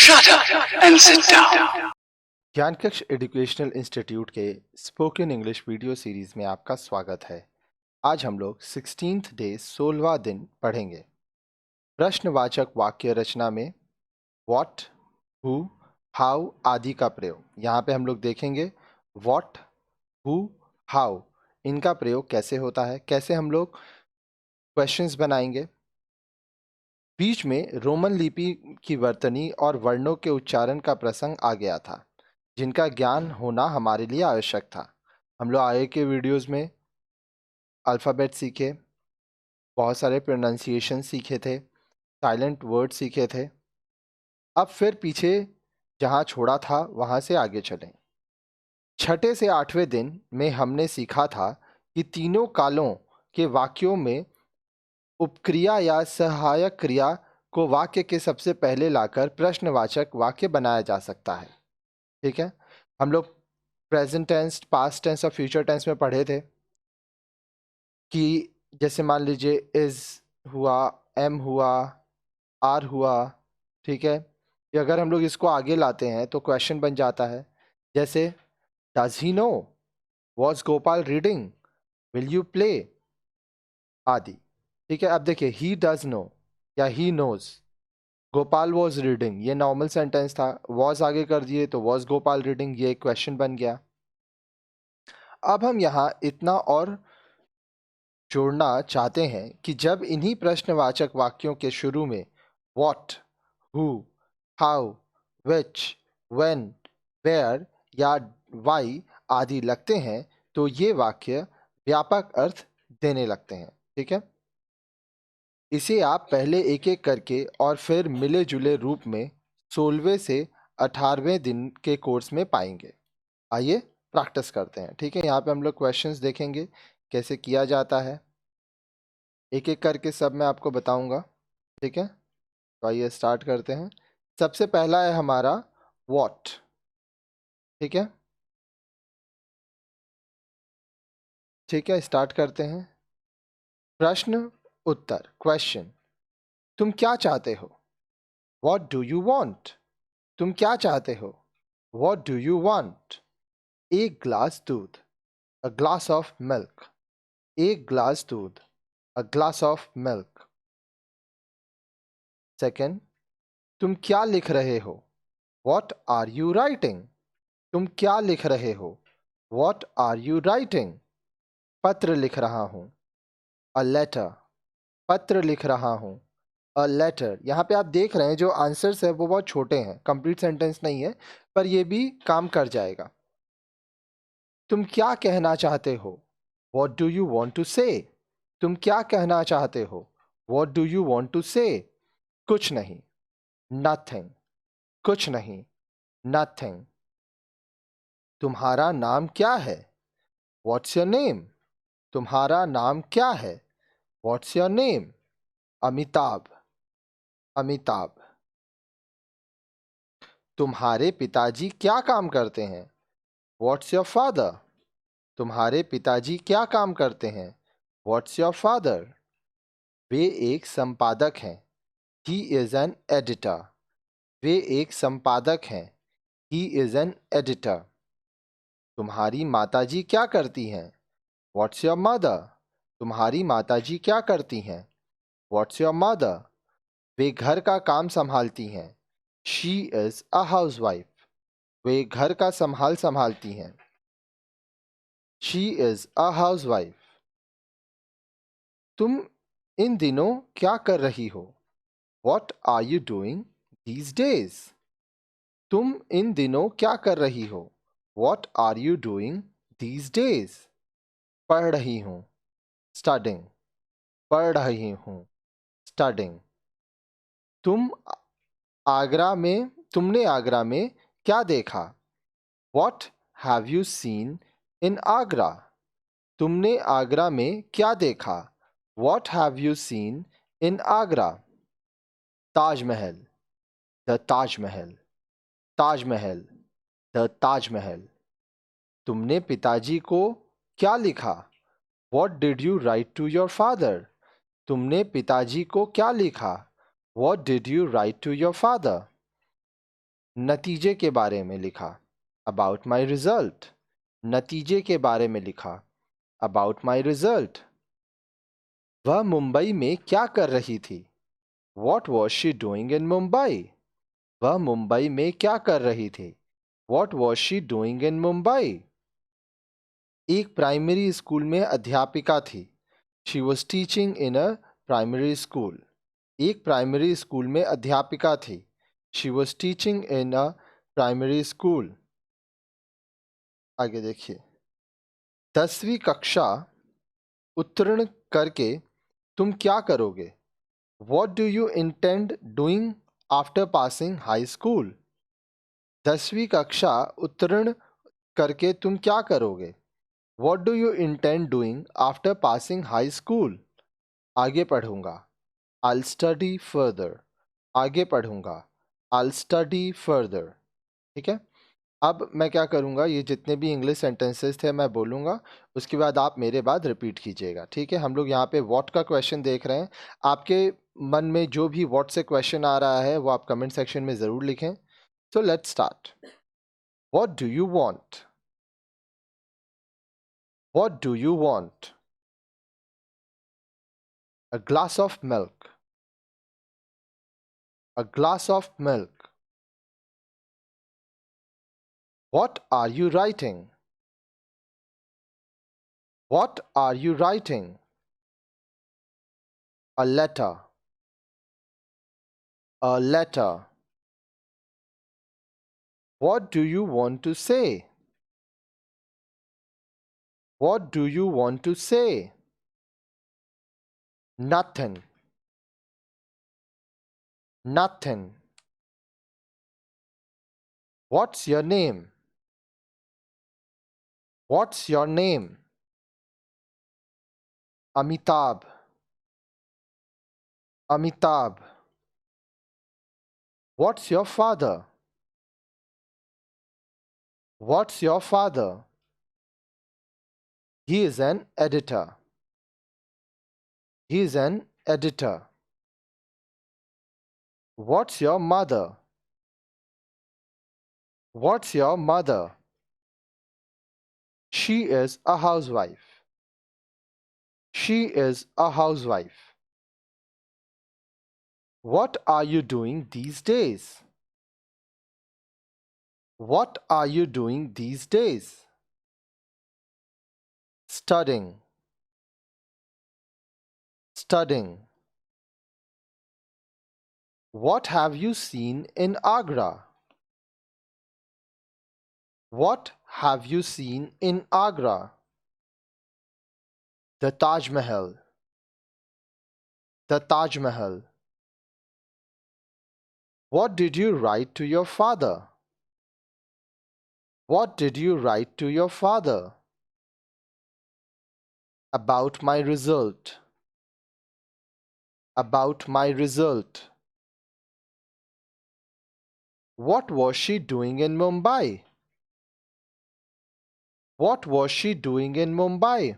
Shut up and sit down. ज्ञान कक्ष educational institute के स्पोकन इंग्लिश वीडियो सीरीज में आपका स्वागत है। आज हम लोग 16th डे 16वां दिन पढ़ेंगे। प्रश्नवाचक वाक्य रचना में व्हाट, हु, हाउ आदि का प्रयोग। यहाँ पे हम लोग देखेंगे व्हाट, हु, हाउ इनका प्रयोग कैसे होता है, कैसे हम लोग क्वेश्चंस बनाएंगे। बीच में रोमन लिपि की वर्तनी और वर्णों के उच्चारण का प्रसंग आ गया था, जिनका ज्ञान होना हमारे लिए आवश्यक था। हम लोग आगे के वीडियोस में अल्फ़ाबेट सीखे, बहुत सारे प्रोनाउंसिएशन सीखे थे, साइलेंट वर्ड सीखे थे। अब फिर पीछे जहाँ छोड़ा था वहाँ से आगे चलें। छठे से 8वें दिन में हमने सीखा था कि तीनों कालों के वाक्यों में उपक्रिया या सहायक क्रिया को वाक्य के सबसे पहले लाकर प्रश्नवाचक वाक्य बनाया जा सकता है। ठीक है, हम लोग प्रेजेंट टेंस, पास्ट टेंस और फ्यूचर टेंस में पढ़े थे कि जैसे मान लीजिए इज हुआ, एम हुआ, आर हुआ। ठीक है, कि अगर हम लोग इसको आगे लाते हैं तो क्वेश्चन बन जाता है, जैसे does he know, was Gopal reading, will you play आदि। ठीक है, अब देखिए ही डज नो या he knows, Gopal was reading, ये नॉर्मल सेंटेंस था। वॉज आगे कर दिए तो वॉज गोपाल रीडिंग, ये क्वेश्चन बन गया। अब हम यहाँ इतना और जोड़ना चाहते हैं कि जब इन्हीं प्रश्नवाचक वाक्यों के शुरू में what, who, how, which, when, where या वाई आदि लगते हैं तो ये वाक्य व्यापक अर्थ देने लगते हैं। ठीक है, इसे आप पहले एक एक करके और फिर मिले जुले रूप में 16वें से 18वें दिन के कोर्स में पाएंगे। आइए प्रैक्टिस करते हैं। ठीक है, यहाँ पे हम लोग क्वेश्चंस देखेंगे कैसे किया जाता है, एक एक करके सब मैं आपको बताऊंगा। ठीक है, तो आइए स्टार्ट करते हैं। सबसे पहला है हमारा व्हाट। ठीक है, ठीक है, स्टार्ट करते हैं। प्रश्न उत्तर, क्वेश्चन, तुम क्या चाहते हो? What do you want? तुम क्या चाहते हो? What do you want? एक ग्लास दूध, अ ग्लास ऑफ मिल्क। एक ग्लास दूध, अ ग्लास ऑफ मिल्क। सेकेंड, तुम क्या लिख रहे हो? What are you writing? तुम क्या लिख रहे हो? What are you writing? पत्र लिख रहा हूँ। A letter. पत्र लिख रहा हूँ। A letter. यहाँ पे आप देख रहे हैं जो आंसर्स है वो बहुत छोटे हैं, कंप्लीट सेंटेंस नहीं है, पर ये भी काम कर जाएगा। तुम क्या कहना चाहते हो? What do you want to say? तुम क्या कहना चाहते हो? What do you want to say? कुछ नहीं। Nothing. कुछ नहीं। Nothing. तुम्हारा नाम क्या है? What's your name? तुम्हारा नाम क्या है? What's your name? Amitabh. Amitabh. तुम्हारे पिताजी क्या काम करते हैं? What's your father? तुम्हारे पिताजी क्या काम करते हैं? What's your father? वे एक संपादक हैं। He is an editor. वे एक संपादक हैं। He is an editor. तुम्हारी माताजी क्या करती हैं? What's your mother? तुम्हारी माताजी क्या करती हैं? What's your mother? वे घर का काम संभालती हैं। She is a housewife. वे घर का संभालती हैं। She is a housewife. तुम इन दिनों क्या कर रही हो? What are you doing these days? तुम इन दिनों क्या कर रही हो? What are you doing these days? पढ़ रही हूँ। Studying. पढ़ रही हूँ। Studying. तुमने आगरा में क्या देखा? What have you seen in Agra? तुमने आगरा में क्या देखा? What have you seen in Agra? Taj Mahal, the Taj Mahal, Taj Mahal, the Taj Mahal. तुमने पिताजी को क्या लिखा? What did you write to your father? तुमने पिताजी को क्या लिखा? What did you write to your father? नतीजे के बारे में लिखा, अबाउट माई रिजल्ट। नतीजे के बारे में लिखा, अबाउट माई रिजल्ट। वह मुंबई में क्या कर रही थी, what was she doing in Mumbai. वह मुंबई में क्या कर रही थी, what was she doing in Mumbai. एक प्राइमरी स्कूल में अध्यापिका थी, she was teaching in a primary school. एक प्राइमरी स्कूल में अध्यापिका थी, she was teaching in a primary school. आगे देखिए, 10वीं कक्षा उत्तीर्ण करके तुम क्या करोगे, what do you intend doing after passing high school. 10वीं कक्षा उत्तीर्ण करके तुम क्या करोगे, what do you intend doing after passing high school. आगे पढ़ूंगा, I'll study further। आगे पढ़ूंगा, I'll study further। ठीक है, अब मैं क्या करूंगा, ये जितने भी इंग्लिश सेंटेंसेस थे मैं बोलूंगा, उसके बाद आप मेरे बाद रिपीट कीजिएगा। ठीक है, हम लोग यहाँ पे व्हाट का क्वेश्चन देख रहे हैं। आपके मन में जो भी व्हाट से क्वेश्चन आ रहा है वो आप कमेंट सेक्शन में ज़रूर लिखें। So let's start. What do you want, what do you want. A glass of milk, a glass of milk. What are you writing, what are you writing. A letter, a letter. What do you want to say, what do you want to say. Nothing, nothing. What's your name, what's your name. Amitabh, Amitabh. What's your father, what's your father. He is an editor, he is an editor. What's your mother, what's your mother. She is a housewife, she is a housewife. What are you doing these days, what are you doing these days. Studying, studying. What have you seen in Agra, what have you seen in Agra. The Taj Mahal, the Taj Mahal. What did you write to your father, what did you write to your father. About my result, about my result. What was she doing in Mumbai, what was she doing in Mumbai.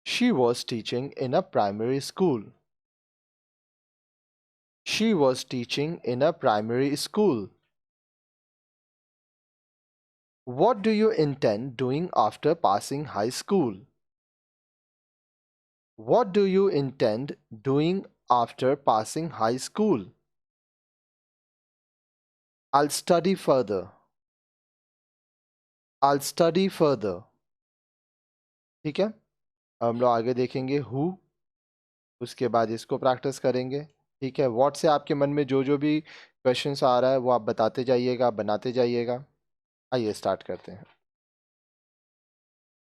She was teaching in a primary school, she was teaching in a primary school. What do you intend doing after passing high school, what do you intend doing after passing high school. I'll study further, I'll study further. ठीक है, अब हम लोग आगे देखेंगे who, उसके बाद इसको प्रैक्टिस करेंगे। ठीक है, व्हाट से आपके मन में जो जो भी क्वेश्चंस आ रहा है वो आप बताते जाइएगा, बनाते जाइएगा। आइए स्टार्ट करते हैं।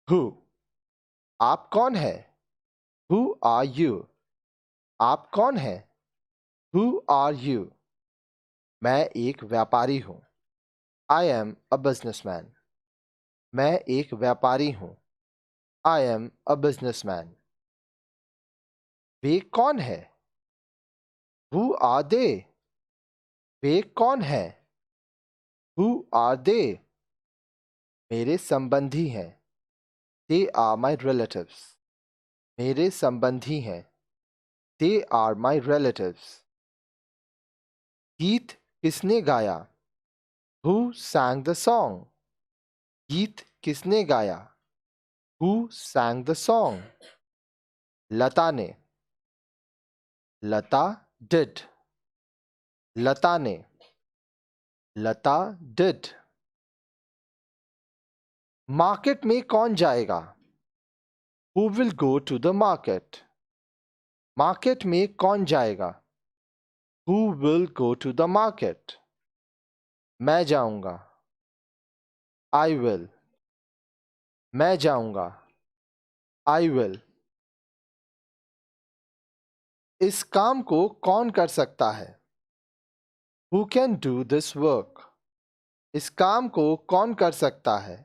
हु, आप कौन है, हु आर यू, आप कौन है, हु आर यू। मैं एक व्यापारी हूँ, आई एम अ बिजनेसमैन, मैं एक व्यापारी हूँ, आई एम अ बिजनेसमैन। वे कौन है, हु आर दे, वे कौन है, हु आर दे। मेरे संबंधी हैं, दे आर माई रिलेटिव्स, मेरे संबंधी हैं, दे आर माई रिलेटिव्स। गीत किसने गाया? Who sang the song? गीत किसने गाया? Who sang the song? लता ने. लता did. लता ने. लता did. मार्केट में कौन जाएगा? Who will go to the market? Market में कौन जाएगा? Who will go to the market? मैं जाऊंगा. I will. मैं जाऊंगा. I will. इस काम को कौन कर सकता है? Who can do this work? इस काम को कौन कर सकता है?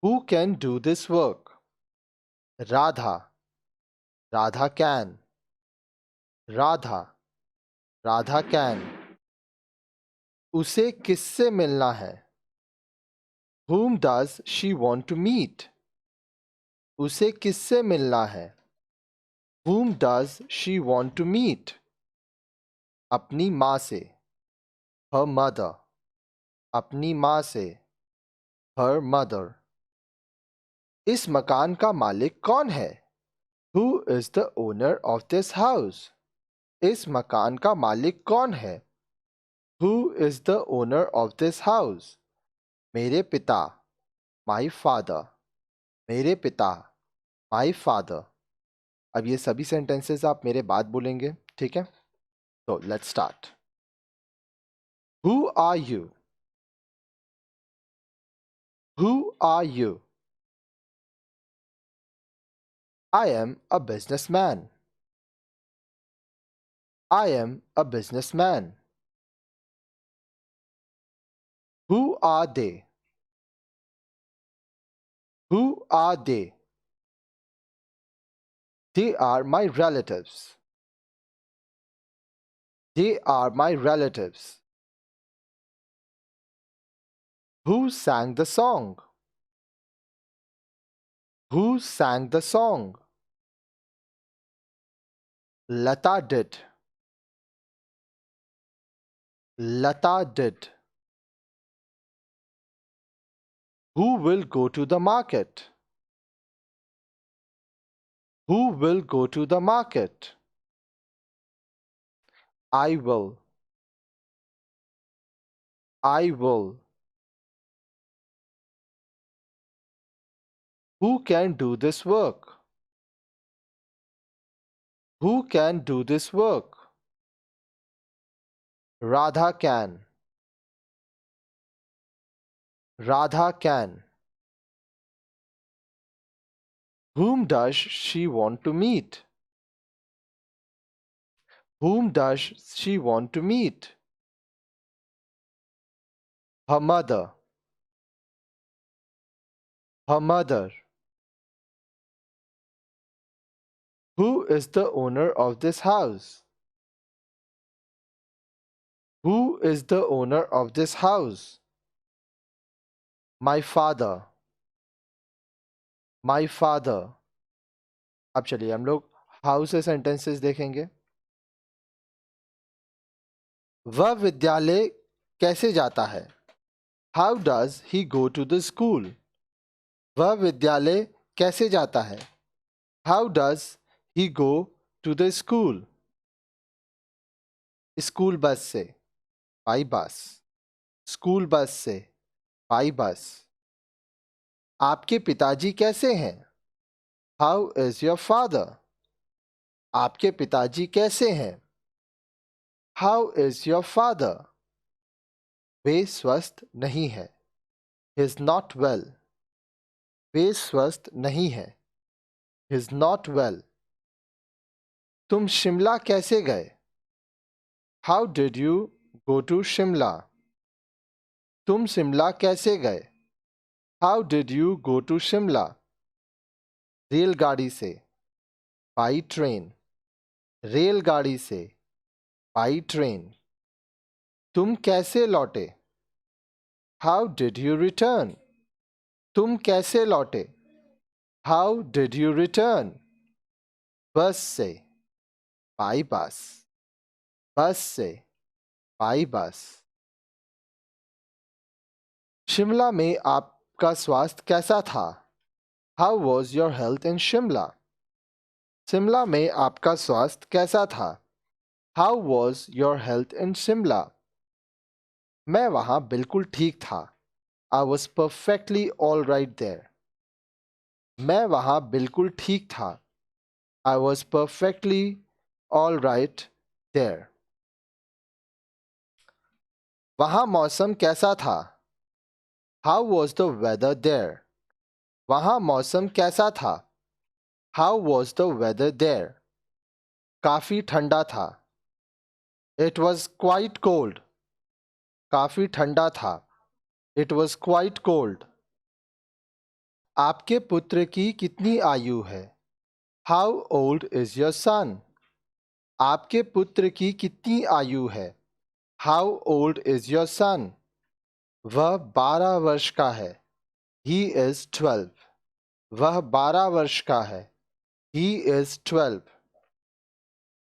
Who can do this work? Radha. Radha can. Radha. Radha can. उसे किससे मिलना है? Whom does she want to meet? उसे किससे मिलना है? Whom does she want to meet? अपनी माँ से. Her mother. अपनी माँ से. Her mother. इस मकान का मालिक कौन है? Who is the owner of this house? इस मकान का मालिक कौन है? Who is the owner of this house? मेरे पिता. My father. मेरे पिता. My father. अब ये सभी सेंटेंसेस आप मेरे बाद बोलेंगे, ठीक है? तो let's start. Who are you? Who are you? I am a businessman. I am a businessman. Who are they? Who are they? They are my relatives. They are my relatives. Who sang the song? Who sang the song? Lata did. Lata did. Who will go to the market? Who will go to the market? I will. I will. Who can do this work? Who can do this work? Radha can. Radha can. Whom does she want to meet? Whom does she want to meet? Her mother. Her mother. Who is the owner of this house? Who is the owner of this house? My father. My father. अब चलिए हम लोग how से sentences देखेंगे. वह विद्यालय कैसे जाता है? How does he go to the school? वह विद्यालय कैसे जाता है? How does he go to the school? School bus से. By bus. स्कूल बस से. By bus. आपके पिताजी कैसे हैं? How is your father? आपके पिताजी कैसे हैं? How is your father? वे स्वस्थ नहीं है. He is not well. वे स्वस्थ नहीं है. He is not well. तुम शिमला कैसे गए? How did you go to Shimla? तुम शिमला कैसे गए? How did you go to Shimla? रेलगाड़ी से. By train. रेलगाड़ी से. By train. तुम कैसे लौटे? How did you return? तुम कैसे लौटे? How did you return? बस से. By bus. बस से. By bus. शिमला में आपका स्वास्थ्य कैसा था? How was your health in Shimla? Shimla में आपका स्वास्थ्य कैसा था? How was your health in Shimla? मैं वहाँ बिल्कुल ठीक था। I was perfectly all right there. मैं वहाँ बिल्कुल ठीक था। I was perfectly all right there. वहाँ मौसम कैसा था? How was the weather there? वहाँ मौसम कैसा था? How was the weather there? काफ़ी ठंडा था। It was quite cold. काफ़ी ठंडा था। It was quite cold. आपके पुत्र की कितनी आयु है? How old is your son? आपके पुत्र की कितनी आयु है? How old is your son? वह 12 वर्ष का है। He is 12। वह 12 वर्ष का है। He is 12।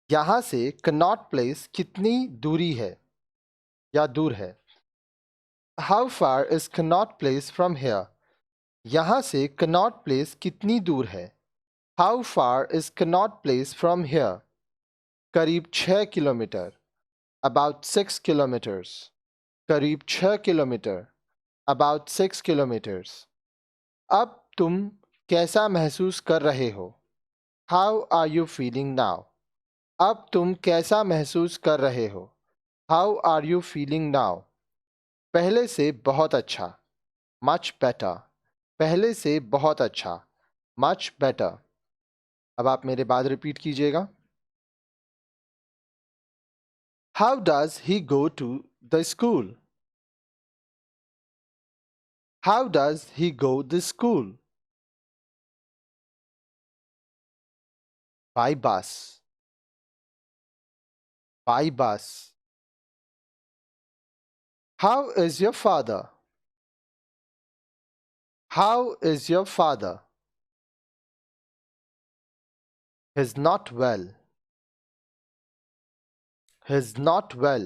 यहाँ से कनॉट प्लेस कितनी दूरी है या दूर है? How far is Connaught place from here? यहाँ से कनॉट प्लेस कितनी दूर है? How far is Connaught place from here? करीब 6 किलोमीटर। About 6 kilometres. करीब 6 किलोमीटर। About 6 kilometres. अब तुम कैसा महसूस कर रहे हो? How are you feeling now? अब तुम कैसा महसूस कर रहे हो? How are you feeling now? पहले से बहुत अच्छा। Much better. पहले से बहुत अच्छा। Much better. अब आप मेरे बाद रिपीट कीजिएगा। How does he go to the school? How does he go the school? By bus. By bus. How is your father? How is your father? He's not well. He's not well.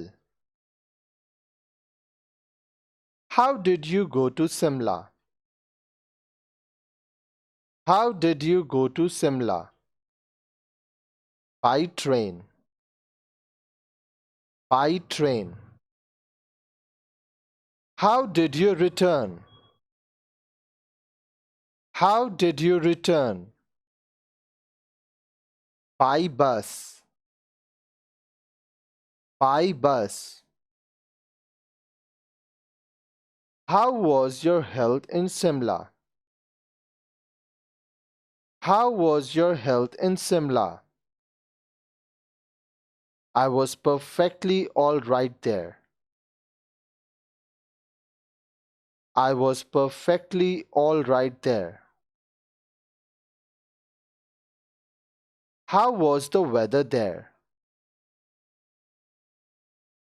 How did you go to Simla? How did you go to Simla? By train. By train. How did you return? How did you return? By bus. By bus. How was your health in Simla? How was your health in Simla? I was perfectly all right there. I was perfectly all right there. How was the weather there?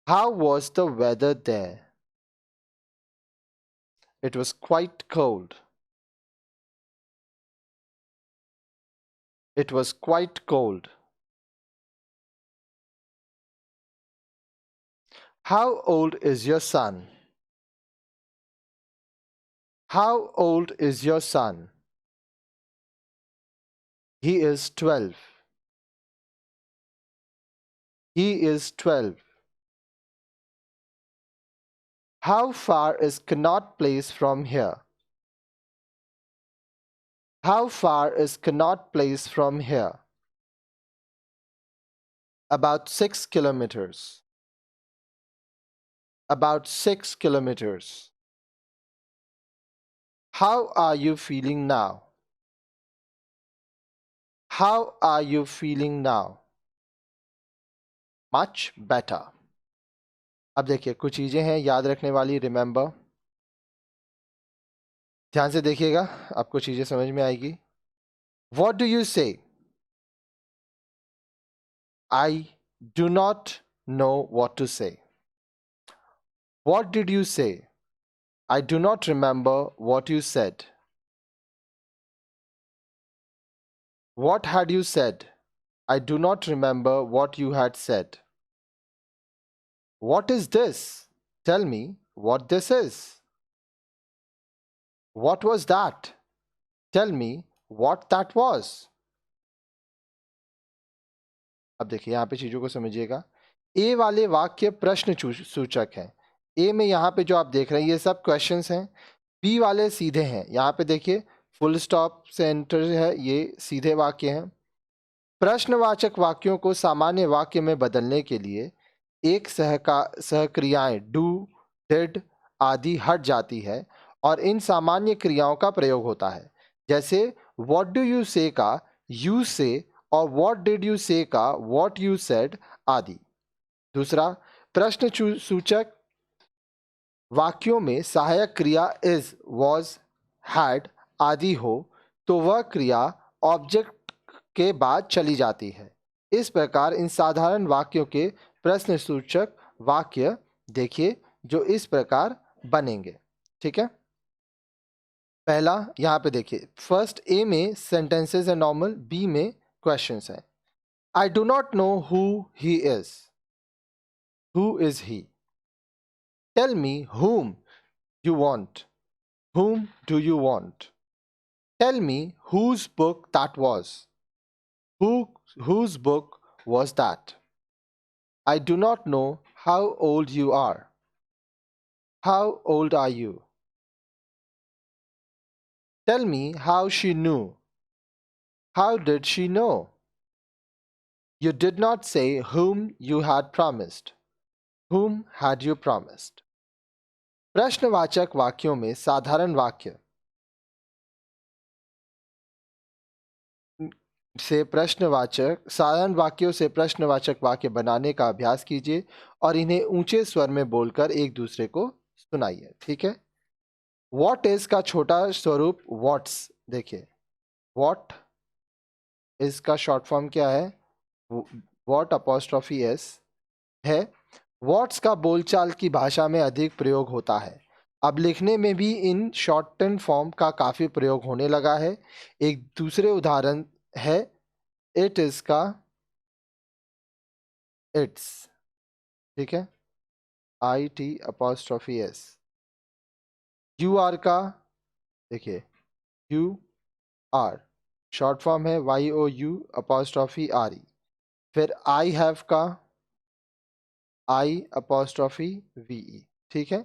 How was the weather there? It was quite cold. It was quite cold. How old is your son? How old is your son? He is 12. He is 12. How far is Connaught Place from here? How far is Connaught Place from here? About 6 kilometers. About 6 kilometers. How are you feeling now? How are you feeling now? Much better. अब देखिए कुछ चीज़ें हैं याद रखने वाली, remember. ध्यान से देखिएगा, आपको चीज़ें समझ में आएगी। What do you say? I do not know what to say. What did you say? I do not remember what you said. What had you said? I do not remember what you had said. What is this? Tell me what this is. What was that? Tell me what that was. अब देखिए यहां पे चीजों को समझिएगा। ए वाले वाक्य प्रश्न सूचक हैं। ए में यहां पे जो आप देख रहे हैं ये सब क्वेश्चंस हैं। बी वाले सीधे हैं। यहां पे देखिए फुल स्टॉप सेंटर है, ये सीधे वाक्य हैं। प्रश्नवाचक वाक्यों को सामान्य वाक्य में बदलने के लिए एक सहक्रियाएं डू, डिड आदि हट जाती है और इन सामान्य क्रियाओं का प्रयोग होता है। जैसे व्हाट डू यू से का यू से और व्हाट डिड यू से का व्हाट यू सेड आदि। दूसरा, प्रश्न सूचक वाक्यों में सहायक क्रिया इज, वॉज, हैड आदि हो तो वह क्रिया ऑब्जेक्ट के बाद चली जाती है। इस प्रकार इन साधारण वाक्यों के प्रश्न सूचक वाक्य देखिए जो इस प्रकार बनेंगे। ठीक है, पहला यहां पे देखिए, फर्स्ट ए में सेंटेंसेस है नॉर्मल, बी में क्वेश्चंस हैं। I do not know who he is, who is he. Tell me whom you want, whom do you want? Tell me whose book that was, whose book was that? I do not know how old you are, how old are you? Tell me how she knew, how did she know? You did not say whom you had promised, whom had you promised? प्रश्नवाचक वाक्यों में साधारण वाक्य से प्रश्नवाचक साधारण वाक्यों से प्रश्नवाचक वाक्य बनाने का अभ्यास कीजिए और इन्हें ऊंचे स्वर में बोलकर एक दूसरे को सुनाइए। ठीक है, वॉट इज का छोटा स्वरूप व्हाट्स। देखिए वॉट इज का शॉर्ट फॉर्म क्या है, वॉट अपॉस्ट्रोफी एस है। व्हाट्स का बोलचाल की भाषा में अधिक प्रयोग होता है। अब लिखने में भी इन शॉर्टन फॉर्म का काफी प्रयोग होने लगा है। एक दूसरे उदाहरण है इट इज का इट्स। ठीक है, I T apostrophe S. You are का देखिए यू आर शॉर्ट फॉर्म है Y O U apostrophe R E. फिर आई हैव का आई अपॉस्ट्रोफी वी ई। ठीक है,